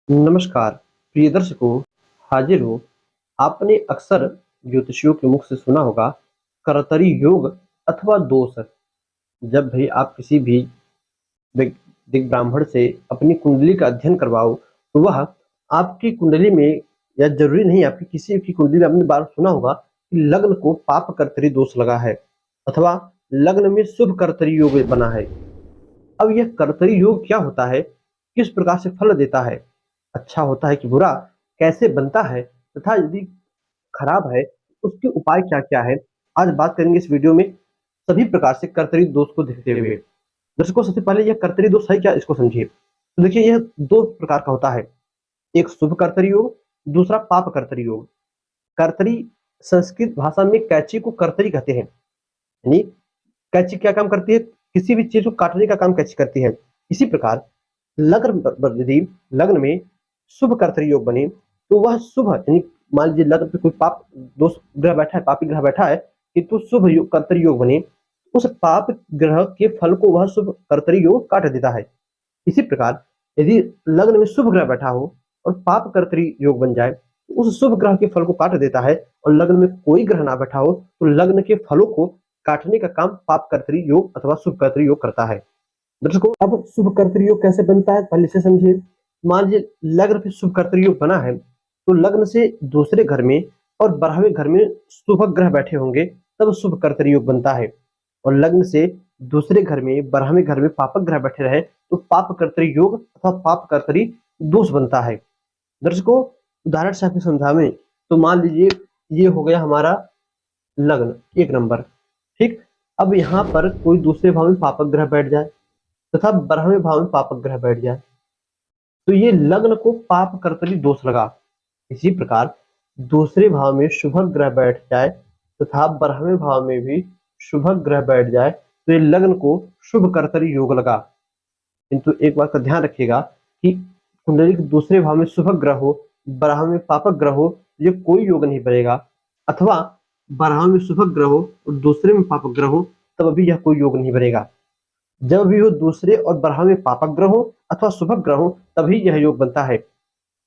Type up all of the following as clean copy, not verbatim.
नमस्कार प्रिय दर्शकों, हाजिर हूँ। आपने अक्सर ज्योतिषियों के मुख से सुना होगा करतरी योग अथवा दोष। जब भी आप किसी भी दिग्ब्राह्मण से अपनी कुंडली का अध्ययन करवाओ तो वह आपकी कुंडली में, या जरूरी नहीं आपकी किसी की कुंडली में, आपने बार सुना होगा कि लग्न को पाप कर्तरी दोष लगा है अथवा लग्न में शुभ कर्तरी योग बना है। अब यह कर्तरी योग क्या होता है, किस प्रकार से फल देता है, अच्छा होता है कि बुरा, कैसे बनता है तथा यदि खराब है उसके उपाय क्या क्या है, आज बात करेंगे इस वीडियो में। सभी प्रकार से कर्तरी दोष को देखते हुए दर्शकों, सबसे पहले यह कर्तरी दोष है क्या, इसको समझिए। तो देखिए, यह दो प्रकार का होता है, एक शुभ कर्तरी योग, दूसरा पाप कर्तरी योग। कर्तरी, संस्कृत भाषा में कैंची को कर्तरी कहते हैं। यानी कैंची क्या काम करती है, किसी भी चीज को काटने का काम कैंची करती है। इसी प्रकार यदि लग्न में शुभ कर्तरी योग बने तो वह शुभ, यानी मान लीजिए लग्न पे कोई पाप दोष ग्रह बैठा है, पापी ग्रह बैठा है, किंतु शुभ कर्तरी योग बने, उस पाप ग्रह के फल को वह शुभ कर्तरी योग काट देता है। इसी प्रकार यदि लग्न में शुभ ग्रह बैठा हो और पाप कर्तरी योग बन जाए तो उस शुभ ग्रह के फल को काट देता है, और लग्न में कोई ग्रह ना बैठा हो तो लग्न के फलों को काटने का काम पाप कर्तरी योग अथवा शुभ कर्तरी योग करता है। दर्शकों, अब शुभ कर्तरी योग कैसे बनता है पहले से समझिए। मान लीजिए लग्न पे शुभ कर्तरी योग बना है तो लग्न से दूसरे घर में और 12वें घर में शुभ ग्रह बैठे होंगे, तब शुभ कर्तरी योग बनता है। और लग्न से दूसरे घर में 12वें घर में पापक ग्रह बैठे रहे तो पाप कर्तरी योग अथवा पाप कर्तरी दोष बनता है। दर्शकों, उदाहरण से आपको समझावें तो मान लीजिए ये हो गया हमारा लग्न 1 नंबर, ठीक। अब यहाँ पर कोई दूसरे भाव में पापक ग्रह बैठ जाए तथा 12वें भाव में पापक ग्रह बैठ जाए तो ये लग्न को पाप कर्तरी दोष लगा। इसी प्रकार दूसरे भाव में शुभ ग्रह बैठ जाए तथा 12वें भाव में भी शुभ ग्रह बैठ जाए तो ये लग्न को शुभ कर्तरी योग लगा। किंतु एक बात का ध्यान रखिएगा कि कुंडली के दूसरे भाव में शुभ ग्रह हो, 12वें में पापक ग्रह हो, ये कोई योग नहीं बनेगा। अथवा 12वें में शुभ ग्रह हो और दूसरे में पापक ग्रह हो, तब भी यह कोई योग नहीं बनेगा। जब भी हो दूसरे और 12वें पापक ग्रह हो अथवा शुभ ग्रह हो तभी यह योग बनता है।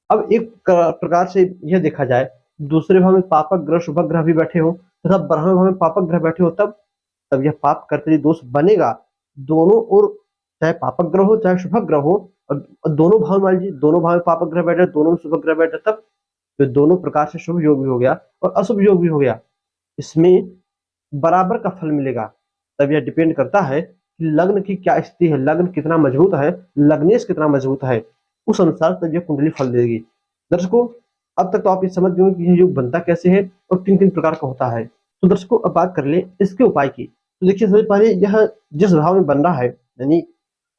अब एक प्रकार से यह देखा जाए, दूसरे भाव में पापक ग्रह शुभ ग्रह भी बैठे हो तथा 12वें भाव में पापक ग्रह बैठे हो, तब तब यह पाप कर्तरी दोष बनेगा। दोनों ओर, चाहे पापक ग्रह हो चाहे शुभ ग्रह हो, और दोनों भाव, मान लीजिए दोनों भाव में पापक ग्रह बैठे, दोनों में शुभ ग्रह बैठे, तब तो दोनों प्रकार से शुभ योग भी हो गया और अशुभ योग भी हो गया। इसमें बराबर का फल मिलेगा। तब यह डिपेंड करता है कि लग्न की क्या स्थिति है, लग्न कितना मजबूत है, लग्नेश कितना मजबूत है, उस अनुसार तब यह कुंडली फल देगी। दर्शकों, अब तक तो आप ये समझ गए कि यह योग बनता कैसे है और किन किन प्रकार का होता है। तो दर्शकों, अब बात कर ले इसके उपाय की। तो देखिए, सबसे पहले यह जिस भाव में बन रहा है, यानी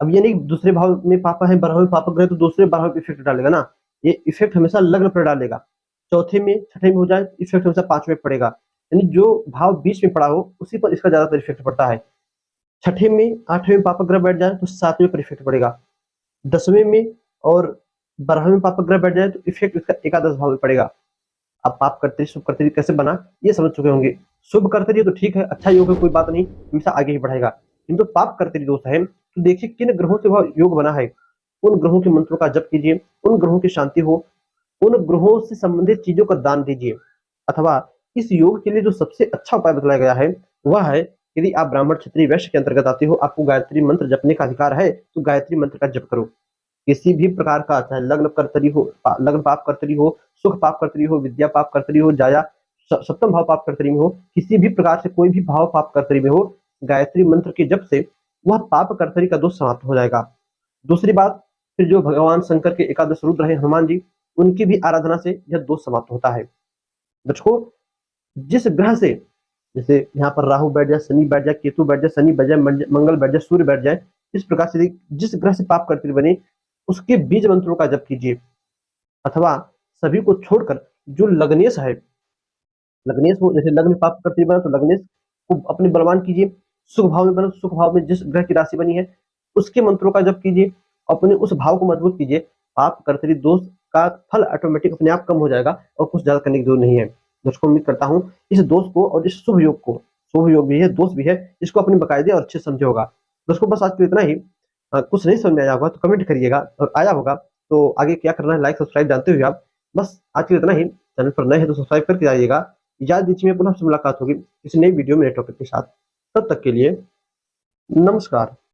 अब ये नहीं दूसरे भाव में पापा है, 12वें में पापक ग्रह तो दूसरे 12वें पे इफेक्ट डालेगा ना, ये इफेक्ट हमेशा लग्न पर डालेगा। चौथे में छठे में हो जाए इफेक्ट हमेशा 5वें पड़ेगा, यानी जो भाव बीच में पड़ा हो उसी पर इसका ज्यादातर इफेक्ट पड़ता है। छठे में 8वें में पापक ग्रह बैठ जाए तो 7वें पर इफेक्ट पड़ेगा। 10वें में और 12वें में पापक ग्रह बैठ जाए तो इफेक्ट इसका एकादश भाव में पड़ेगा। अब पाप कर्तरी शुभ कर्तरी कैसे बना ये समझ चुके होंगे। शुभ कर्तरी तो ठीक है, अच्छा योग है, कोई बात नहीं, हमेशा आगे ही बढ़ेगा। किंतु पाप कर्तरी दोष है तो देखिए किन ग्रहों से वह योग बना है, उन ग्रहों के मंत्रों का जप कीजिए, उन ग्रहों की शांति हो, उन ग्रहों से संबंधित चीजों का दान दीजिए। अथवा इस योग के लिए जो सबसे अच्छा उपाय बताया गया है वह है, यदि आप ब्राह्मण क्षत्रिय वैश्य के अंतर्गत आते हो, आपको गायत्री मंत्र जपने का अधिकार है तो गायत्री मंत्र का जप करो। किसी भी प्रकार का, चाहे लग्न कर्तरी हो, लग्न पाप कर्तरी हो, सुख पाप कर्तरी हो, विद्या पाप कर्तरी हो, जाया सप्तम भाव पाप कर्तरी में हो, किसी भी प्रकार से कोई भी भाव पाप कर्तरी में हो, गायत्री मंत्र के जप से वह पाप कर्तरी का दोष समाप्त हो जाएगा। दूसरी बात, फिर जो भगवान शंकर के एकादश रुद्र है हनुमान जी, उनकी भी आराधना से यह दोष समाप्त होता है। दर्शकों, जिस ग्रह से, जैसे यहाँ पर राहु बैठ जाए, शनि बैठ जाए, केतु बैठ जाए, शनि बैठ जाए, मंगल बैठ जाए, सूर्य बैठ जाए, इस प्रकार से जिस ग्रह से पाप कर्तरी बने उसके बीज मंत्रों का जप कीजिए। अथवा सभी को छोड़कर जो लग्नेश है, लग्नेश हो, जैसे लग्न पाप कर्तरी बना तो लग्नेश को अपने बलवान कीजिए। सुख भाव में बना तो सुख भाव में जिस ग्रह की राशि बनी है उसके मंत्रों का जप कीजिए, अपने उस भाव को मजबूत कीजिए। पाप कर्तरी दोष का फल ऑटोमेटिक अपने आप कम हो जाएगा और कुछ ज्यादा करने की जरूरत नहीं है। दोस्तों, उम्मीद करता हूँ इस दोष को और इस शुभ योग को, शुभ योग भी है दोष भी है, इसको अपने बकायदे और अच्छे समझे होगा। दोस्तों, बस आज के लिए इतना ही। कुछ नहीं समझ में आया होगा तो कमेंट करिएगा, और आया होगा तो आगे क्या करना है, लाइक सब्सक्राइब जानते हुए आप। बस आज के लिए इतना ही। चैनल पर नए हैं तो सब्सक्राइब करके जाइएगा। इजाजत दीजिए, पुनः आपसे मुलाकात होगी किसी नई वीडियो में नए टॉपिक के साथ। तब तक के लिए नमस्कार।